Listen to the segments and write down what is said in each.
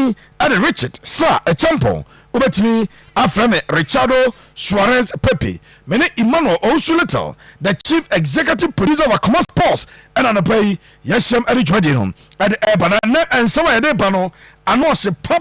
din ade Richard Sir Echampo obetimi afreme Richardo Suarez Pepe mene Emmanuel Osulito the chief executive producer of Commerce Pulse and anapay yeshem ade dwade no ade ebana na ensawa ade ba no ano se pa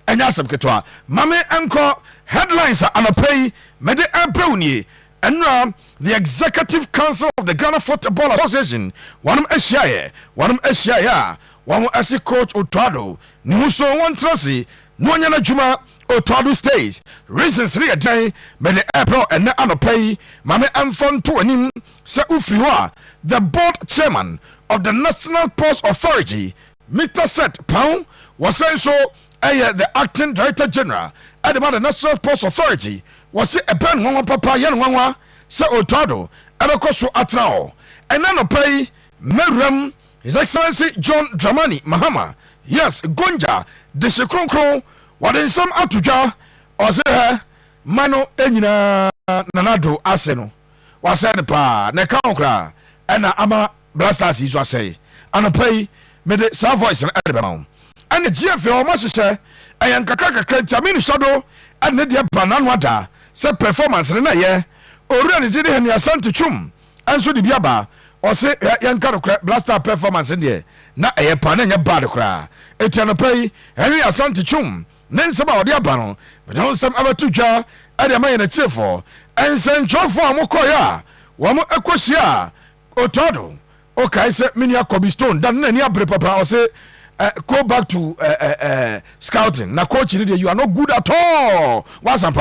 enya asem ketwa mame enko headlines anapay mede ebrawnie enra the executive council of the Ghana Football Association wanum ahia one as coach Otto ni huso one trasi no nya na juma Otto stays reasons re adan me the April and na anopay mame amfon to anim se ufriwa the board chairman of the National Post Authority Mr. Seth Pound was saying so the acting director general at the National Post Authority was a pen one papa yan one se Otto abekoso atrao and anopay meram His Excellency John Dramani Mahama, yes, Gonja, the Sekronkro, what is some Atuja, or say, Mano Enina Nanado Aseno, was said pa, Nekankra, and Ama Blasters is what say, and a pay, made it some voice and Edinburgh. And the GFL must say, I am Kakaka Crentamini Shadow, and Nadia Bananwada, said performance in a year, already did it in your Asante Chum, and so the Biaba. Or say yanka blaster performance in there. Na a pan and your bad cry. Etiana pay, Henry Asante Chum, Nensaba or the Abano, but on some other two jar, and a man a cheer for, and send John for Mokoya, one Equasia, Otto, okay, say Minia Kobe Stone, done any other papa, or say, go back to scouting. Now, coach, you are not good at all. What's up?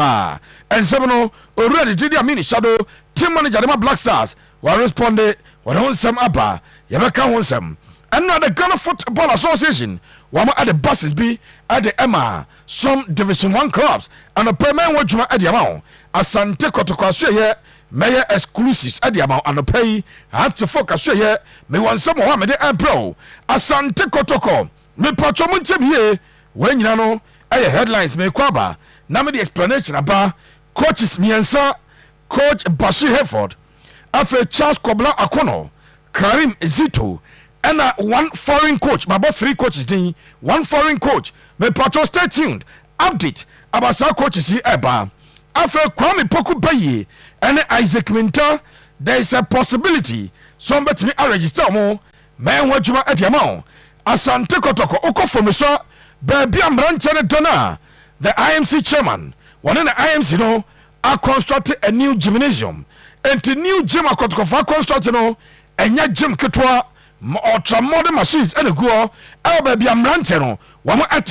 And Seminole already did your mini shadow, team manager, the Black Stars, will respond. What on some upper, Yamaka on some. And now the Ghana Football Association, one at the buses be at the Emma, some Division 1 clubs, and a permanent watch at the amount. Asante Kotoko here, Mayor exclusives at the amount and a pay, had to focus here, may want some Mohammed and Pro. Asante Kotoko, me patromun here, when you know, headlines may quaba. Now the explanation about coaches Miensa, Coach Bashir Herford. After Charles Kobla Akono, Karim Zito, and one foreign coach, my both three coaches, one foreign coach. May patrol stay tuned. Update about our coaches here. After Kwame Poku Baye and Isaac Minter, there is a possibility somebody me a register more. Man, what you are at your mouth. Asante Kotoko, Oko for me, sir. Baby, I'm ranching Donna, the IMC chairman. One in the IMC, no, I constructed a new gymnasium. And the new gym Kotoko for construction, no, and your gym Ketwa, ultra modern machines and a go. Oh, baby, I'm ranching. One more at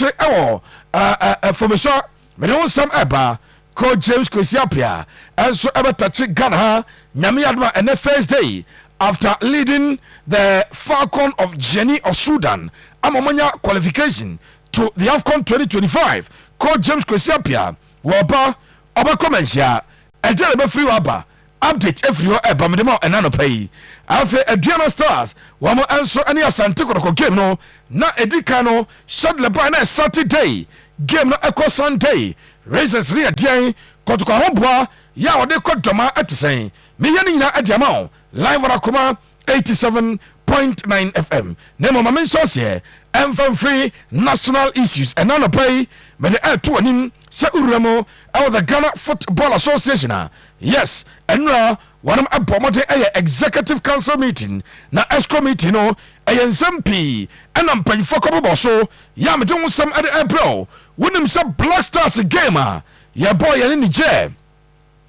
for me, sir. Me don't some eba. Coach James Kwesiapia, and so ever touching Ghana, Nyamiadma, and the first day after leading the Falcon of Jenny of Sudan, Amamanya qualification to the AFCON 2025. Coach James Kwesiapia, Waba, Oba Comensia, and Jeremy Free Waba, update everywhere at Bamidemo and Nanopay. After Adriana Stars, Wama answer any Asante Kotoko game no, na Edikano, Shad Labana Saturday, game no Echo Sunday. Raisins rear day, Kotoko Homboa, ya or de Kotoma at the same. Miyanina at Yamao, live on Akuma 87.9 FM. Nemo Mamin Sosie, and from free national issues and none pay, but the air to an in Sauramo, out the Ghana Football Association. Yes, and now one of a executive council meeting, na Exco meeting, no, a SMP, and I'm paying for Kobo so, yam doing some other April. Wouldn't some Black Stars gamer, ya boy and in the chair.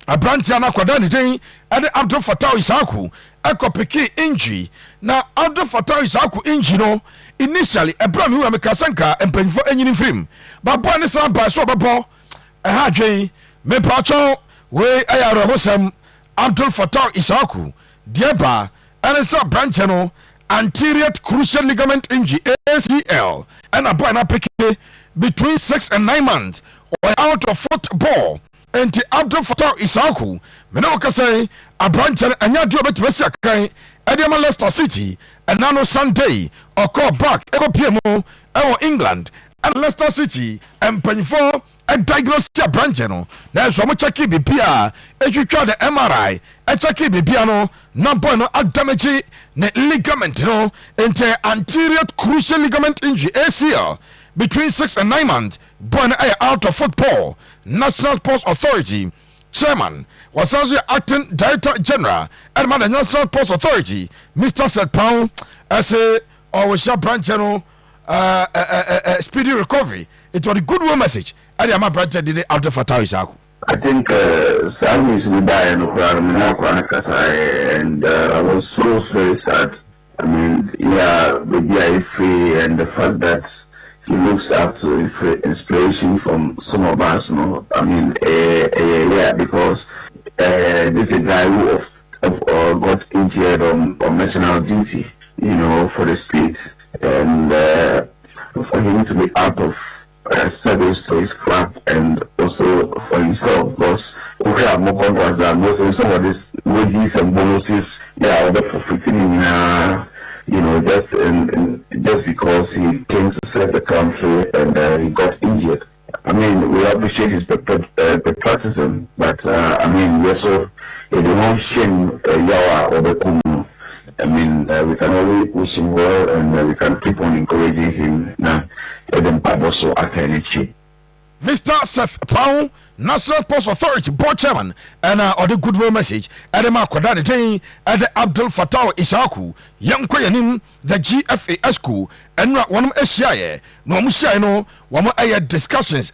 A branch and aquadani day, and the Abdo Fatao Isaku, Echo Piki injury. Now, Abdo Fatao Isaku injury, no, initially a brand new Amikasanka and paying for any film. But Bonnie Sam by Swababo, a hard day, me pacho, way I are some Abdul Fatah Isaku, Diaba, and a sub branch channel, anterior crucial ligament injury, ACL, and a boy picky between 6 and 9 months, or out of football. And the Abdul Fatah Isaku, Menoka say, a branch and Yadio Betwesiakai, Ediama Leicester City, and Nano Sunday, or call back, Echo PMO, our England, and Leicester City, and Penfo, a diagnose branch no na so mo check bibia e twitwa the MRI e check bibia no na boy no adamage ne ligament no into anterior cruciate ligament injury ACL between 6 and 9 months. Boy no out of football. National Sports Authority chairman was also acting director general and the National Sports Authority Mr. Seth Pound as a branch channel speedy recovery. It was a good one message. And the branch did it out of Fatah. I think Sam is with die and I was so very sad. I mean, yeah, the DIFA and the fact that he looks up to inspiration from some of us, you know. I mean, yeah, because this is a guy who got injured on national duty, you know, for the state, and for him to be out of service to his club and also for himself, because we have more contracts than most of some of these wages and bonuses, yeah, for 15 you know, just because he came to serve the country and he got injured. I mean, we appreciate his patriotism, but I mean, we also don't shame Yawa or the Kumu. I mean, we can only wish him well, and we can keep on encouraging him. Now, then also at Mr. Seth Pound, National Sports Authority board chairman, and the goodwill message at the Makodani Day at the Abdul Fattah Isaku, young Koyanim, the GFA Exco, and one of SCIA, no Mushino, one more discussions,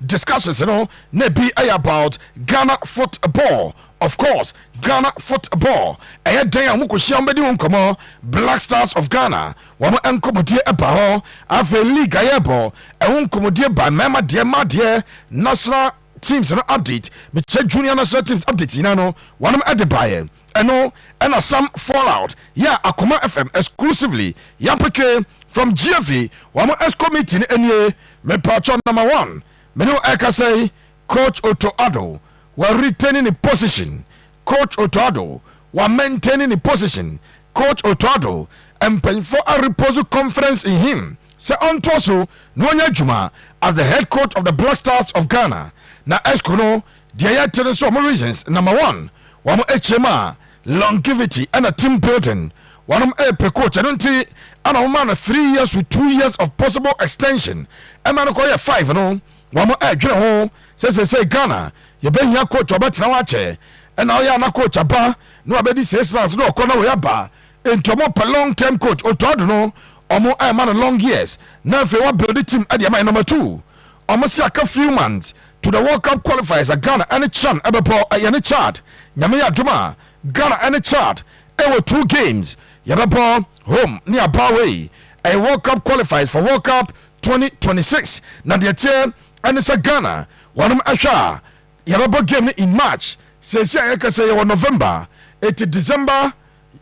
discussions, you know, maybe about Ghana football. Of course, Ghana football. I had day and Mukushambedi Unkomo, Black Stars of Ghana. Wama Encomodia Ebaho, Ave League Ayebo, and Uncomodia by Mama dear, my dear, national teams and update. Miche Junior National Teams update, Inano, one of Adebaye. And some fallout. Yeah, Akuma FM exclusively. Yampeke from GFV, Wama Exco meeting, and ye, me patron number 1. Menu Eka say, Coach Otto Addo. Were retaining a position. Coach Otto were maintaining a position. Coach Otto and paying for a repose conference in him. Say on Toso, Nonya Juma as the head coach of the Black Stars of Ghana. Na Escono, the telling some reasons. Number 1, one HMA, longevity and a team building. One of coach, I don't see, and a man 3 years with 2 years of possible extension. A man call 5, you know. One more general says Ghana. You been your coach about Nawache, and now you're not coach about nobody 6 months, no corner we are into a long term coach or no or more a man long years. Now if you want build the team at your number 2, almost like a few months to the World Cup qualifiers at Ghana and a chan ever any chart. Yamia Duma, Ghana and a chart. There were 2 games. Yababa home near Baway. A World Cup qualifiers for World Cup 2026. Nadia and it's a Ghana. One of Asha. Yababa game in March. Says I can say November. It's December,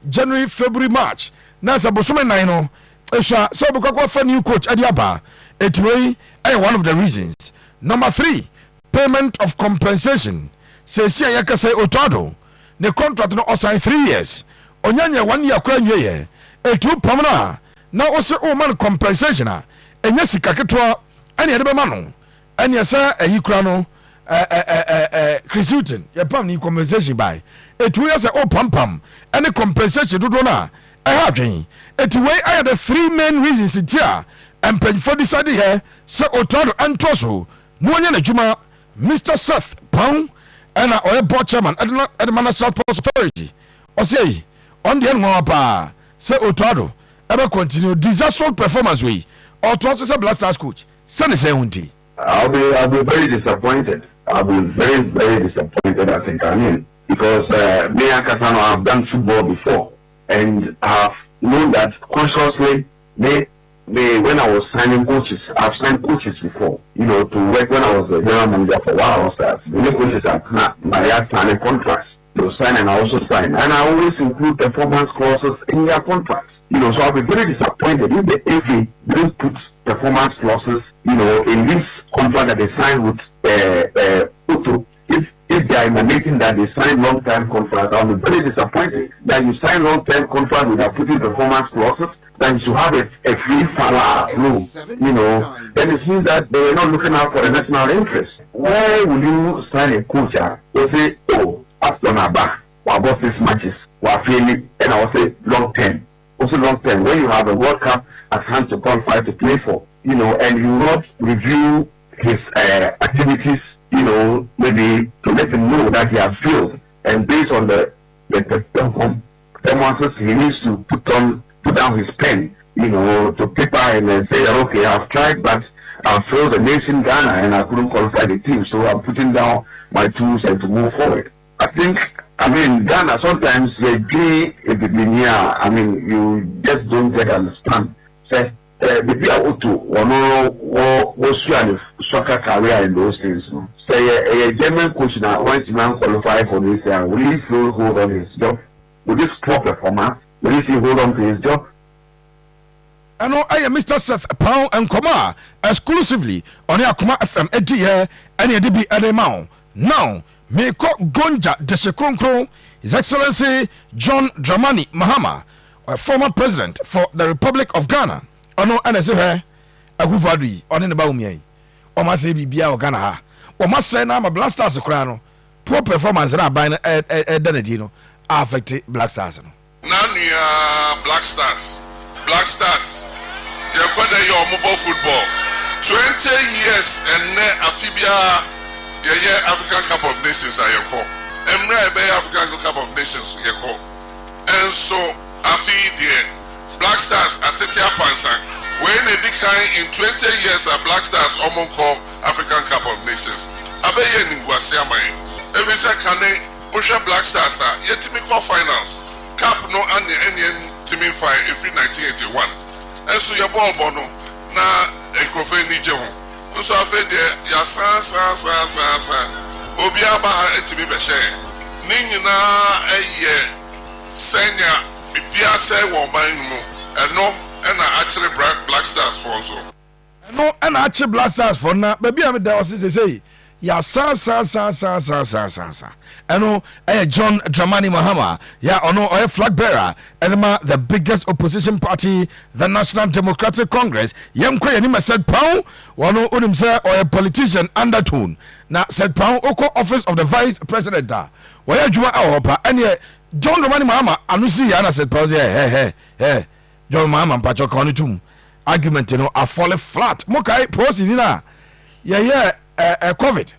January, February, March. Nasa Bosume Naino. Esha so because for new coach Adiaba. It way one of the reasons. Number 3, payment of compensation. Says I can say Otado. The contract no assign 3 years. Onyanya 1 year kwenye ye. Etu pamana. Na ose o man compensation a. Enye sika ketwa ene ede be mano. Ene sa ayikura no Chris Hilton, your pam ni compensation by. It will say, oh, pam, any compensation to Dona. I have dream. It way I had the 3 main reasons it here, and pay for this idea here, so Otto and Toso, Monya Juma, Mr. Seth Pound, and our board chairman at the National Sports Authority. Or say, on the end, say Otto, ever continue disastrous performance way, or Toss a Blasters coach. Sunny say, I'll be very disappointed. I'll be very, very disappointed, I think, because me and Kasano have done football before, and I've known that consciously, when I was signing coaches, I've signed coaches before, you know, to work when I was a general manager for a while. The coaches are my signing contracts. They sign and I also sign, and I always include performance clauses in their contracts. You know, so I'll be very disappointed if the FA didn't put performance clauses, you know, in this contract that they signed with Otto. If they are emanating that they sign long-term contract, I'll be very disappointed that you sign long-term contract without putting performance clauses. than to have a free fall room, then it means that they were not looking out for the national interest. Why will you sign a coach who say, oh, after my back, we bought 6 matches, we are failing, and I will say long term. Also long term, when you have a World Cup at hand to qualify to play for, and you not review his activities, maybe to let him know that he has failed, and based on the performances he needs to put down his pen, to paper and then say, okay, I've tried, but I failed the nation Ghana and I couldn't qualify the team, so I'm putting down my tools and to move forward. Ghana sometimes they do you just don't get understand. Say maybe Otto was soccer career in those things. Say a German coach now once man qualify for this will he still hold on his job? With this poor performance, will he still hold on to his job? I know I am Mr. Seth Pound and Koma exclusively on your Koma FM ADA and your DB Ademao. Now, may Gonja Desekronkro, His Excellency John Dramani Mahama, a former president for the Republic of Ghana. Ono NSO a Huvadi on in the Baumi. Or must say Bia or Ghana. Or must say I'm a Black Stars Crown. Poor performance by Denedino affected Black Stars. Nania Black Stars. Black Stars, you're quite your mobile football. 20 years and Amphibia, yeah, African Cup of Nations are your call. African Cup of Nations, your call. And so, Amphibia, Black Stars, at Tetia Pansan, when they decline in 20 years, are Black Stars almost call African Cup of Nations. Abeya Ningwasiamai, every second, Osha Black Stars are yet to make finals. Cup no any teaming fire every 1981. And so your ball bono na a crofay ni jehon. So I fed there ya sa Obiaba to be beshe. Nina a year senya bibia say woman mu and no and actually Black Stars for also. No and actually Black Stars for now baby I'm there was say ya sa eno John Dramani Mahama ya ono flag bearer and the biggest opposition party, the National Democratic Congress. Yemko yanima said pound wano unim say or a politician undertone na said pound oko office of the vice president da waya juma ahopa and John Dramani Mahama anusi yana said pound hey John Mahama mpacho konitum argument a fall flat mokai prosidina COVID.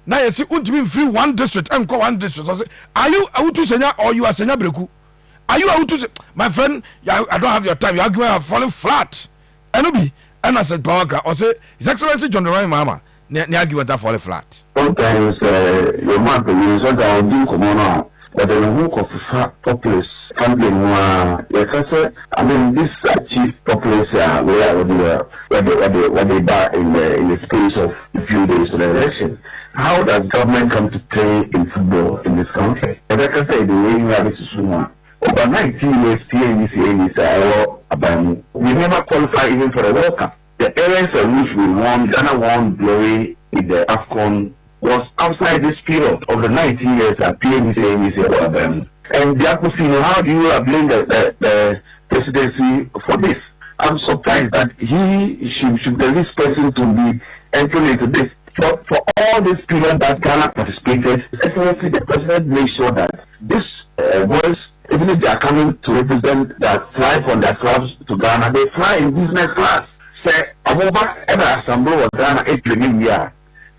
Now you see, free one district and go one district. Are you out to senya or you are senya breku? Are you out to my friend? I don't have your time. Your argument are falling flat. And I said, Pawaka, or say, His Excellency John Dramani Mahama, the argument are falling flat. Sometimes your man can sometimes do come on, but the hook of the populace can be more. This chief populace where they die in the space of a few days to the election. How does government come to play in football in this country? As I can say, the way you have it to over 19 years, we never qualify even for the World Cup. The areas in which we won, Ghana won glory in the AFCON, was outside this period of the 19 years at PNC. And how do you blame the presidency for this? I'm surprised that he should be the least person to be entering into this. For all this period that Ghana participated, especially the president made sure that this boys, even if they are coming to represent that fly from their clubs to Ghana, they fly in business class. Say, Abova ever assemble was Ghana 8 training year.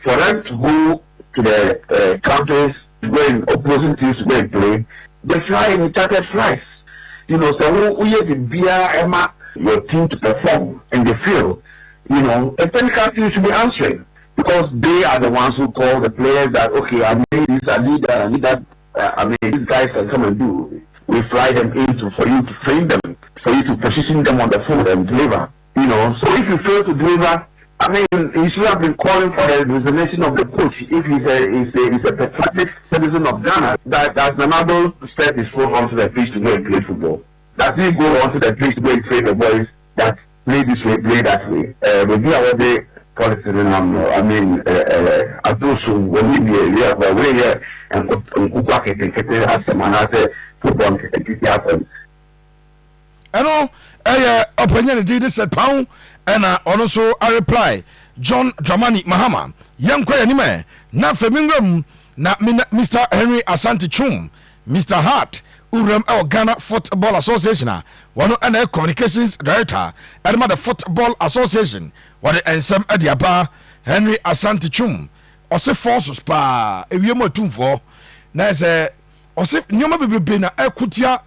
For them to go to the countries, to go in opposing teams to go and play, they fly in chartered flights. So we have the beer, Emma, your team to perform in the field. A technical team should be answering. Because they are the ones who call the players that, okay, I need this, I need that, these guys can come and do. We fly them in for you to train them, for you to position them on the field and deliver. So if you fail to deliver, he should have been calling for the resignation of the coach. If he's a patriotic citizen of Ghana, that's another step is thrown onto the pitch to go and play football. That he go onto the pitch to go and train the boys that play this way, play that way. Maybe I was Addo when we here, but we're here and football ɛno ɛyɛ ɔpanyin ne di de sɛ pound ɛna ɔno nso a reply John Dramani Mahama yɛnkɔ yɛ anim na fɛmi na Mr. Henry Asante Chum Mr. Hart uram ɛwɔ Ghana Football Association a wɔno ɛna communications director ɛde ma the Football Association wɔde nsɛm ɛde aba Henry Asante Chum ɔse forces paa ewiem atumfoɔ na ɛsɛ ɔse nneɛma bebrebe na ɛkutia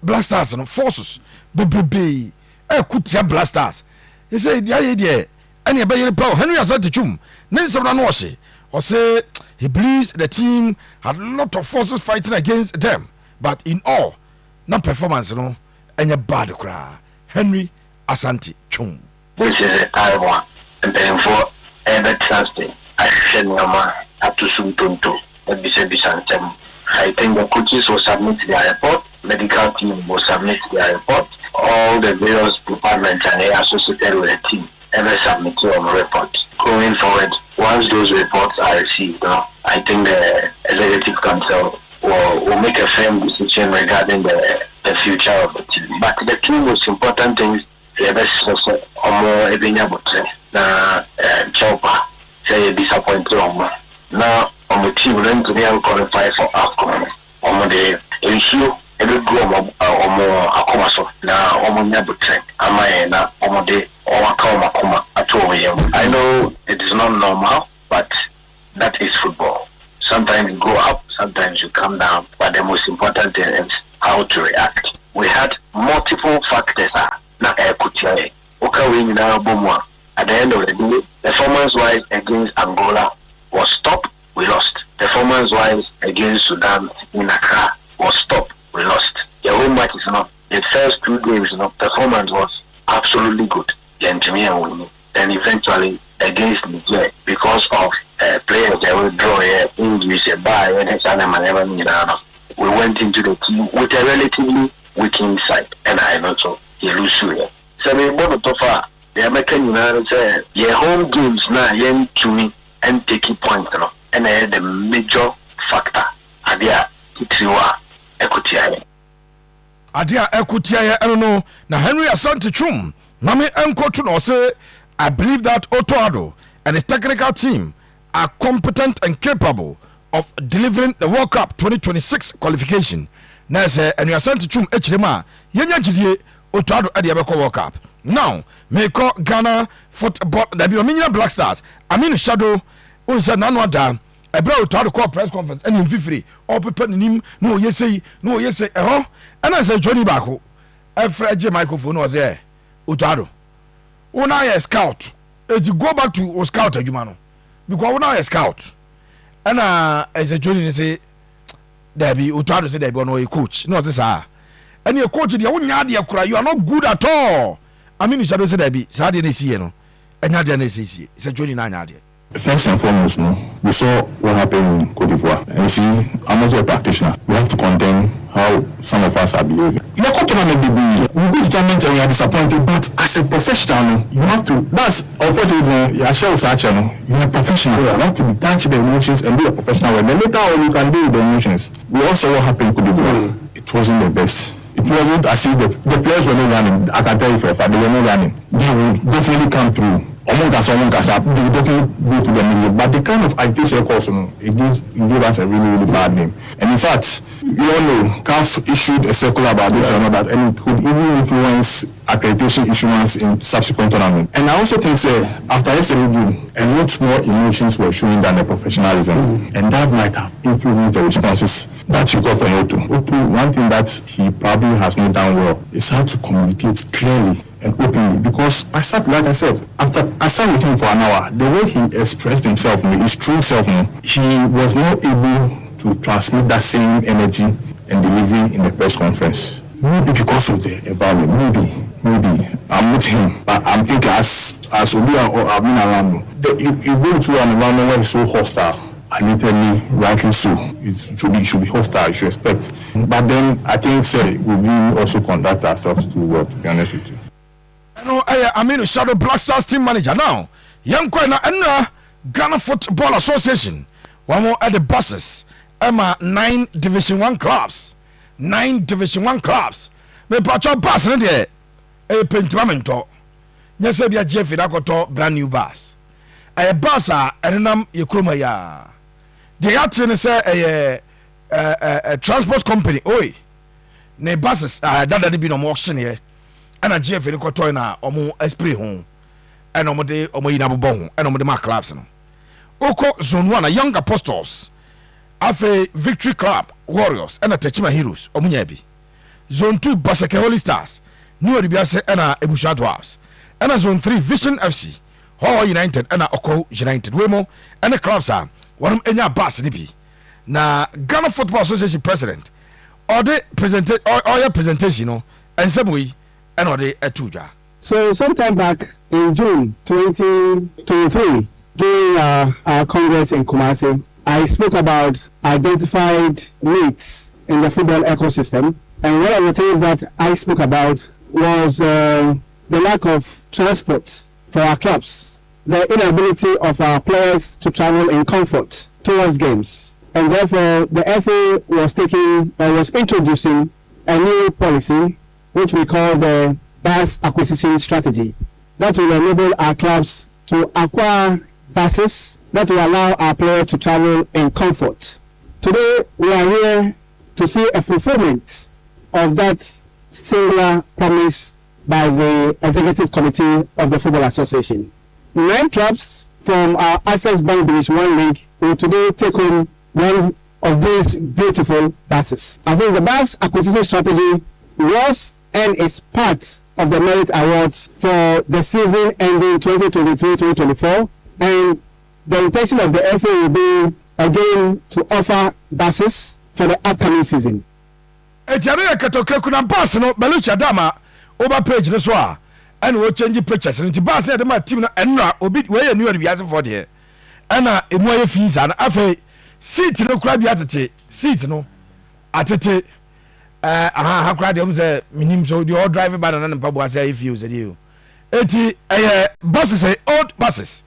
Blasters no forces bebrebe ɛkutia Blasters ɛsɛ deɛ ɛne ɛbɛyere pa Henry Asante Chum ne nsɛm na no ɔse he believes the team had a lot of forces fighting against them but in all na performance no ɛnyɛ bad koraa Henry Asante Chum. This is a time one and then for every Thursday I send Yama up to Suntunto and Bisantem. I think the coaches will submit their report, medical team will submit their report, all the various departments and they are associated with the team ever submit a report. Going forward, once those reports are received, I think the executive council will make a firm decision regarding the future of the team. But the two most important things, the best also more Ebinya Botre, na Chopa, say disappointed now on the team learn to be qualify for AFCON. On the issue, every go or more Akomaso, now Omonia Botre, Amaya, Omode, or Akoma at all. I know it is not normal, but that is football. Sometimes you go up, sometimes you come down, but the most important thing is how to react. We had multiple factors. At the end of the day, performance-wise against Angola was stopped, we lost. Performance-wise against Sudan in Accra was stopped, we lost. The whole match is not. The first 2 games, performance was absolutely good. Then eventually against Niger, because of players that will draw injuries, we went into the team with a relatively weak inside, and I know so he lose here. So we want to far the American United say your home games now yen to me and take point, and I had the major factor adia itiwa ekutia. Adia ekutia, I don't know. Now Henry Asante Chum, Nami Enko no say I believe that Otto Addo and his technical team are competent and capable of delivering the World Cup 2026 qualification. Now say and you are sent to Chum Echirema, Yenya Jidie, Otto Addo at the Abeko World Cup. Now, may call Ghana football, there be a million Black Stars. I mean, shadow, who said Nanwada, a bro to the call press conference, and in free, all people in him, no, yes, say, and I said, Johnny Bako, a Fred microphone was there, Utado. When I a scout, you go back to scout, Jumano, because when I a scout, and as a Johnny say, there be Utado said, there be no coach, no, this are. And your coach, the only idea cry, you are not good at all. I mean, shadow said, there be Saturday, and Nadia, it's a Johnny Nanya. First and foremost, we saw what happened in Cote d'Ivoire. And you see, I'm also a practitioner. We have to condemn how some of us are behaving. You're going to tournament, we go to tournament and we are disappointed, but as a professional, you have to, that's unfortunately, you're a professional. You have to detach the emotions and be a professional. And then later on, you can deal with the emotions. We also what happened in Cote d'Ivoire. It wasn't the best. It wasn't as if the players were not running. I can tell you for a fact, they were not running. They will definitely come through. They will definitely go to the middle. But the kind of agitation course, it gave us a really, really bad name. And in fact, you all know, CAF issued a circular about this and all that, and it could even influence accreditation issuance in subsequent tournaments. And I also think, after yesterday's game, a lot more emotions were showing than the professionalism. And that might have influenced the responses that you got from Otto. Otto, one thing that he probably has not done well is how to communicate clearly and openly, because I sat with him for an hour. The way he expressed himself, his true self, he was not able to transmit that same energy and delivery in the press conference. Maybe because of the environment, maybe I'm with him, but I'm thinking as Obi or I've been around, you go to an environment where it's so hostile, and literally, rightly so, it should be hostile, you should expect. But then I think we will also conduct ourselves too well, to be honest with you. No, I mean, Shadow Blasters team manager now. Young Quena and Ghana Football Association. One more at the buses. Emma 9 Division 1 clubs. 9 Division 1 clubs. me pacho bus no de e pentimamento nya se bia jefe da koto brand new bus e bus a enam ye kroma ya de yate ne se transport company oi ne buses dada de bi no mo auction ye ana jefe ne koto na omo spray ho ana omo de omo yina bobo ho ana omo de ma clubs no oko zone 1 young apostles afe victory club warriors ana techima heroes omunya bi zone 2 basake holy stars new obiase ana ebusha dwarfs ana zone 3 vision fc ho united ana oko united wemo ana clubs a wonum enya bus ni bi na Ghana Football Association president or the presentation no ensebui and or the etuja. So sometime back in June 2023 during our congress in Kumasi, I spoke about identified needs in the football ecosystem, and one of the things that I spoke about was the lack of transport for our clubs, the inability of our players to travel in comfort towards games. And therefore, the FA was introducing a new policy, which we call the bus acquisition strategy, that will enable our clubs to acquire buses that will allow our players to travel in comfort. Today, we are here to see a fulfillment of that singular promise by the Executive Committee of the Football Association. 9 clubs from our Access Bank Division 1 League will today take home one of these beautiful buses. I think the bus acquisition strategy was and is part of the merit awards for the season ending 2023-2024, and the intention of the FA will be again to offer buses for the upcoming season. Ejare Kotoko kuna bus no Belucha Dama over page no so a and we change pictures nti bus e de ma team no enra obi we new biase for there ana emu aye fees ana afa seat no kura bi atete seat no atete ha kura de say minim so the all driver by na mpa bo ase aye fees e dey eti buses old buses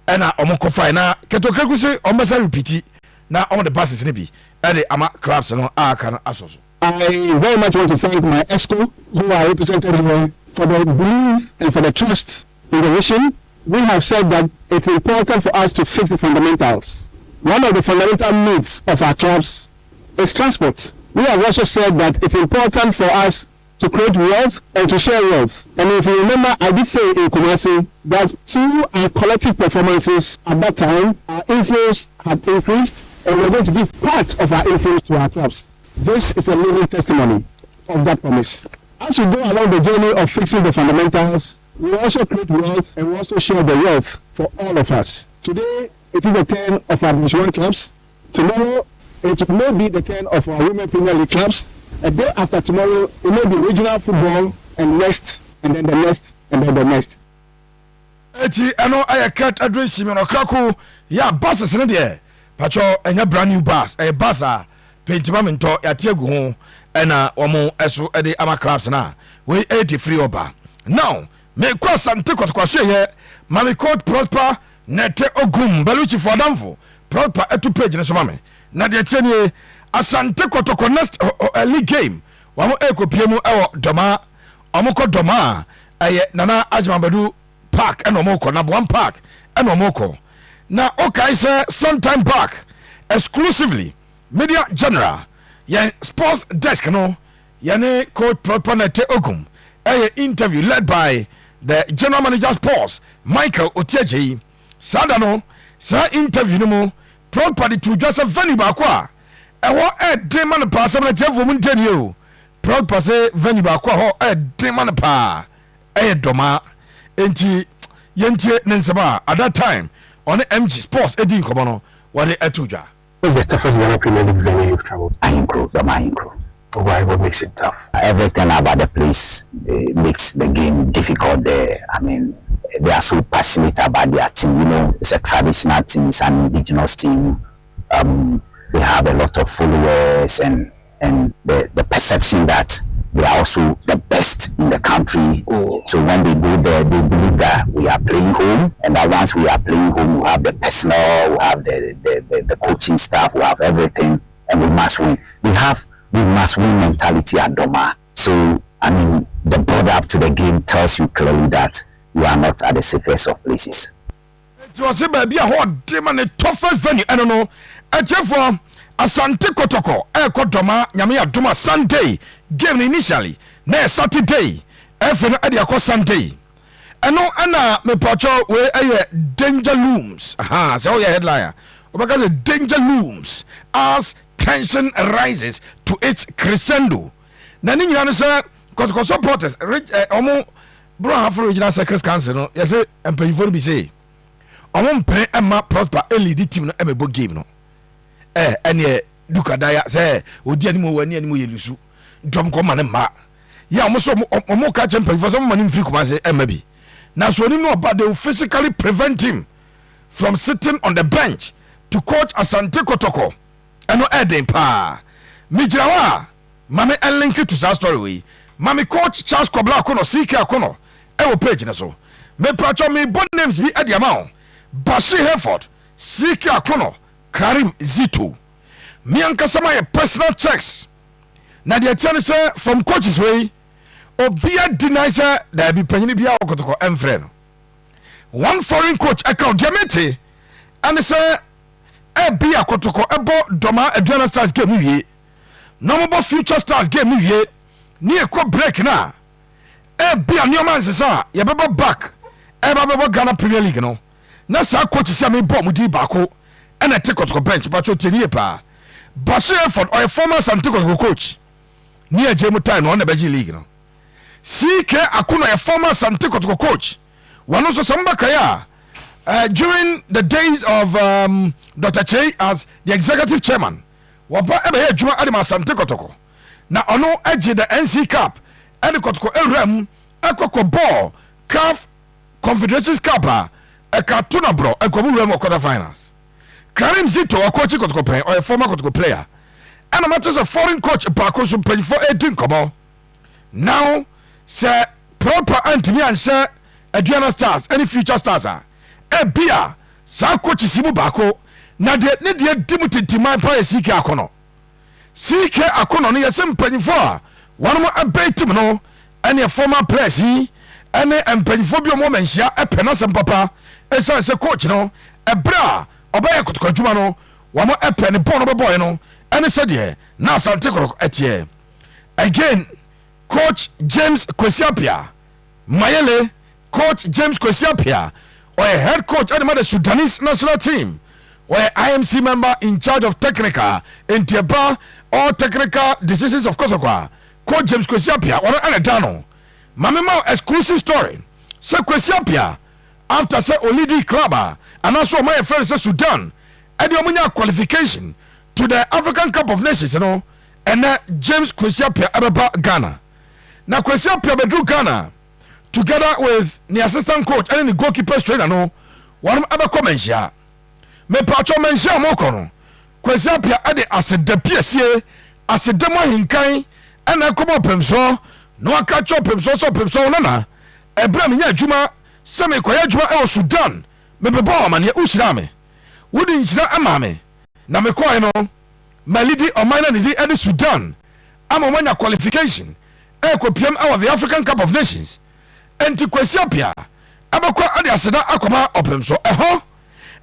ana omko fine na Kotoko say omesa repeat na on the buses ni bi e de ama clubs no aka na asoso. I very much want to thank my Exco who are represented here for the belief and for the trust in the vision. We have said that it's important for us to fix the fundamentals. One of the fundamental needs of our clubs is transport. We have also said that it's important for us to create wealth and to share wealth. And if you remember, I did say in Kumasi that through our collective performances at that time, our inflows had increased and we're going to give part of our inflows to our clubs. This is a living testimony of that promise. As we go along the journey of fixing the fundamentals, we also create wealth and we also share the wealth for all of us. Today, it is the turn of our Division 1 clubs. Tomorrow, it may be the turn of our Women Premier League clubs. A day after tomorrow, it may be regional football, and next, and then the next, and then the next. Eti ano ayakat address me no krako ya buses ne de pacho enya brand new bus bus a pentimamento yatiagu ho ena omo eso de ama clubs na we 80 free oba now me kwa Asante Kotoko ye mami court prosper nete ogum beluchi for damfo prosper etu page ne so mame na de chenie Asante Kotoko next league game wamo ekopiemu ewo doma omoko doma nana ajmabadu park and omoko na one park and omoko na okay say sometime back exclusively media general yen sports desk no yene coach proponente ogum interview led by the general manager sports Michael Otieji sada no sa interview no mo property to Joseph venue ba kwa de man pa se na chefo mu nteni o property venue ba kwa ho de man pa doma enti yentie nenseba at that time on MG sports edin komo no what the etuja. What's the toughest Ghana Premier League venue you've traveled? Ayinkro. Why? What makes it tough? Everything about the place makes the game difficult there. I mean, they are so passionate about their team. You know, it's a traditional team, it's an indigenous team. They have a lot of followers and the perception that they are also the best in the country. So when they go there, they believe that we are playing home, and that once we are playing home, we have the personnel, we have the coaching staff, we have everything, and we must win. We must win mentality at Doma. So I mean, the build up to the game tells you clearly that you are not at the safest of places. It was a baby a hot demon, a toughest venue. I don't know. A chef from Asante Kotoko, Kotoma, Yamia Duma Sunday, game initially, next Saturday, Efren Adiako Sunday. And no, Anna, me pacho, where a danger looms. Aha, so your headliner. Because the danger looms as tension rises to its crescendo. Nani Yanasa, Kotoko supporters, Omo, Bro, Afro Regional Secretary Council, no, yes, and pay for be say. Omo Pre Emma Prosper, a lead team, no, Emma game, no. Any Dukadaya, say, Odi animo, any animo, Yelusu, Drum Command and Ma. Ya, almost more catch and pay for some money in free command, maybe. Now, so you know about they will physically prevent him from sitting on the bench to coach Asante Kotoko. And no Eden pa. Mijawa, Mame and link it to that story. Mami coach Charles Kobla Kono, CK Akono, Ewo page na so. Me pracho me bon names be at the amount. Bashi Hereford, CK Akono, Karim Zito. Me ankasama ye personal checks. Na the chance from coach's way. Obia denies there be penny bia Kotoko emfriend. One foreign coach account Diamete and say bia Kotoko ebo doma Adriana Stars game wie. No more future stars game wie. Ni ekɔ break na bia nneɔma nsesa yɛbɛbɔ back ɛbɛbɔ Ghana Premier League no na saa coach sɛ mebɔ mu di baako ɛna ɛte Kotoko bench patro tenie paa Bashi Effort ɔyɛ former Asante Kotoko coach ni agye mu time na ɔna bɛgye league no CK Akono ɔyɛ former Asante Kotoko coach wɔno nso sɛ mbɛkae a during the days of Dr. Che as the executive chairman wɔba ɛbɛyɛ adwuma ade ma Asante Kotoko na ono agye the NC Cup and the Kotoko Ram ekoko ball CAF Confederations Cup a cartona bro ekobu ram quarter finals. Karim Zito a coach Kotoko player or a former Kotoko player and a matters of foreign coach Bako so play for 18 come now say proper Anthony and say Adriana Stars any future stars are bia sa coach Simu Bako na de ne de dimuti timan pa CK Akono CK Akono no yesem panyfo a one mo abay team no ene former players yi ene empanyfo bi mo manhia epena sem papa esa se coach no ebra obay Kotoko adwuma no wo mo epene bon no boy no ene se de na Asante Kotoko etie again coach James Kwesiapia Mayele coach James Kwesiapia or a head coach at the Sudanese national team or IMC member in charge of technical in Tieba all technical decisions of Kotoko. Coach James Kwesiapia or Anadano. Mamima exclusive story. Say Kwesiapia after say Olidi Club and also my friend say Sudan and the qualification to the African Cup of Nations, you know, and James Kwesiapia Ababa Ghana. Now Kwesiapia bedru Ghana together with the assistant coach and the goalkeeper trainer no one other comments here. Me pacho mention mokono Kwesiapia ade asede piesie asede mo hinkan ana komo pemso no aka cho pemso nana ebra me nya adwuma se me koya adwuma e Sudan me bebo amane uhyira me wodi nhyira ama me na me koy no malidi omana ne di ade Sudan ama wanya qualification e kopiem our the African Cup of Nations enti Kwesiapia abakwa ade aseda akoma opemso eho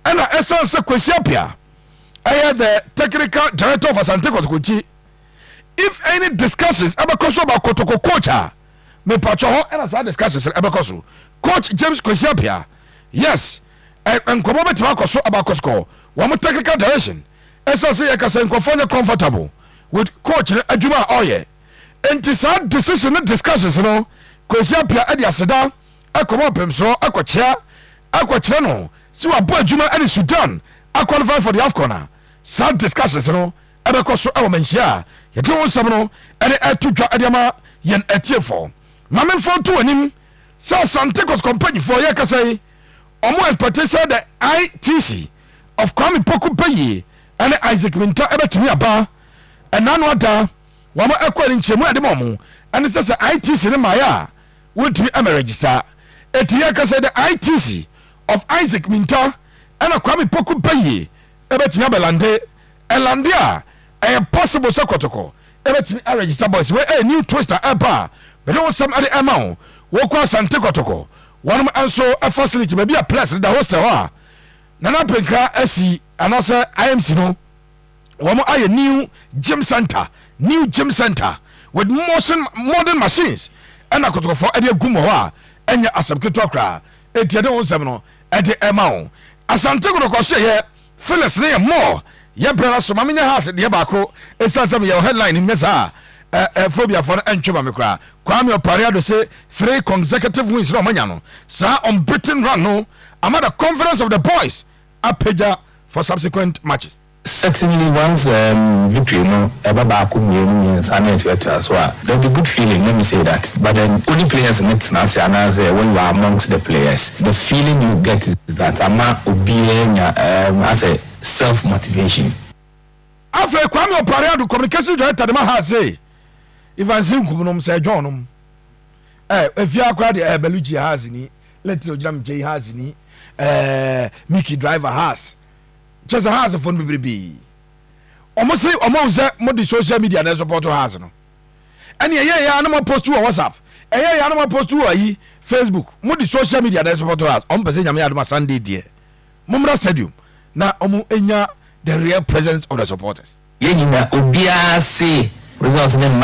ana esan se Kwesiapia I the technical director of Asante Kotoko. If any discussions abakoso about Kotoko coach me pacho ho and as discussions abakoso coach James Kwesiapia yes and komo betima koso about Kotoko one technical direction esan se yakasa nkofanya comfortable with coach adwuma oye enti sa decision discussions no Kwesiapia ade aseda akomo pemso akochia no si wa bo adwuma ade Sudan a qualify for the AFCON sad discussions no ebekoso e wo manhia ye de won sam no ene atudwa adema yen atiefo mamemfo to anim sa Asante company for ye kasai omo expectation the ITC of Kwame Poku Bayi ene Isaac Minta ebetumi aba enano ada wo ma ekwari nchemu adema mo ene se ITC ne maya wotumi am register etiye kasai the ITC of Isaac Minta ana Kwame Poku Bayi ebetimi abelande elande a possible se Kotoko ebetimi register boys we a new twister eba but no some ade ema wo kwa Asante Kotoko one anso a facility maybe a place the hostel ha na na penka asi anasa IMC no womo aye new gym center with modern machines and a Kotoko for ade gumo ha enya asabketo akra etiade won sem no ade ema wo Asante Kotoko so ye Phyllis ne more ye brother so mamenya house de baako esansam ye headline ni mesa phobia for entweba me kra Kwame Opariado say 3 consecutive wins no manya no sa on Britain run no among the confidence of the boys apeja for subsequent matches. Certainly, once victory, ever back means so there'll be good feeling. Let me say that. But then only players in it when you are amongst the players, the feeling you get is that I'm not obeying as a self motivation. After Kwame Opariado communication director, the man has say, if I think Kumunum say Johnum, if you are crowd, Belugi has ni, let's say Jam J has ni, Mickey Driver has. Just a house of fun be almost say more the social media and support has no. And yeah, animal post to WhatsApp. Animal post to Facebook. More the social media and support has. Person Yama Sunday dear. Mumra Stadium. Now enya the real presence of the supporters. Yenina Ubia say results name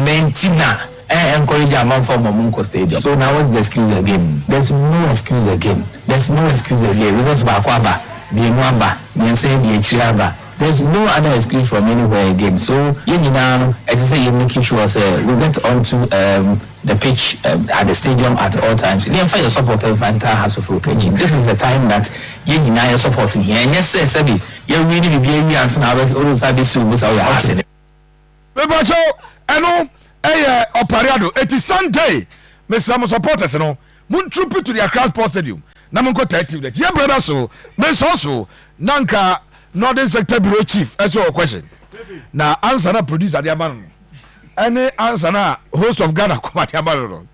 Mentina. Encourage a man from Munko Stadium. So now what's the excuse again? There's no excuse again. Results by Kwaba, Bienwamba, Biense, Bienchiaba. There's no other excuse from anywhere again. So you know, as I say, you're making sure we get onto the pitch at the stadium at all times. You find your support of entire house of Okajin. This is the time that you know you're supporting here. And yes, sir, you're really be answering our own service to what's our asking. Opariado, it is Sunday. Mr. Supporters, no, Moon troop to the Accra Sports Stadium. Namunko Tative, that your brother so, Miss also, Nanka, Northern Sector Bureau Chief, as your question. Now, answer na producer the Aban. Any answer na host of Ghana, come at Yabano.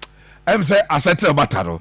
I'm say, I said to Bataro.